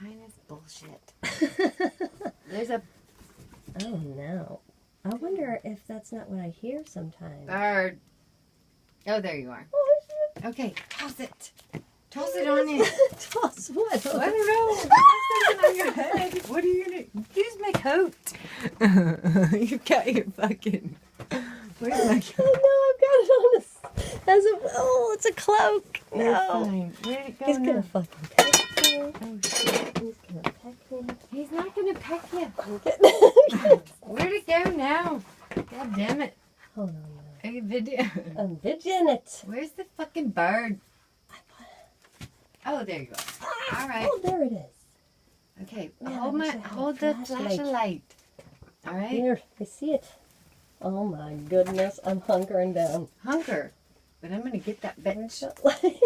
China's bullshit. There's a Oh no. I wonder if that's not what I hear sometimes. bird. Oh, there you are. Oh, is it? Okay, toss it. Toss it on in. Toss what? I don't know. Toss something on your head. What are you gonna? Use my coat. You've got your fucking. Where's my coat? Oh no, I've got it on as a. Oh, it's a cloak. You're No. fine. Where'd it go He's now? gonna fucking peck me. Oh shit. He's gonna peck me. He's not gonna peck you. I'm getting. Where'd it go now? God damn it. Hold on. Are you video? I'm vigilant it. Where's the fucking bird? Oh, there you are. All right. Oh, there it is. Okay. Yeah, hold I wish I had hold a the flashlight. flashlight. All right. Here, I see it. Oh my goodness, I'm hunkering down. Hunker. But I'm gonna get that bitch. Where's that light?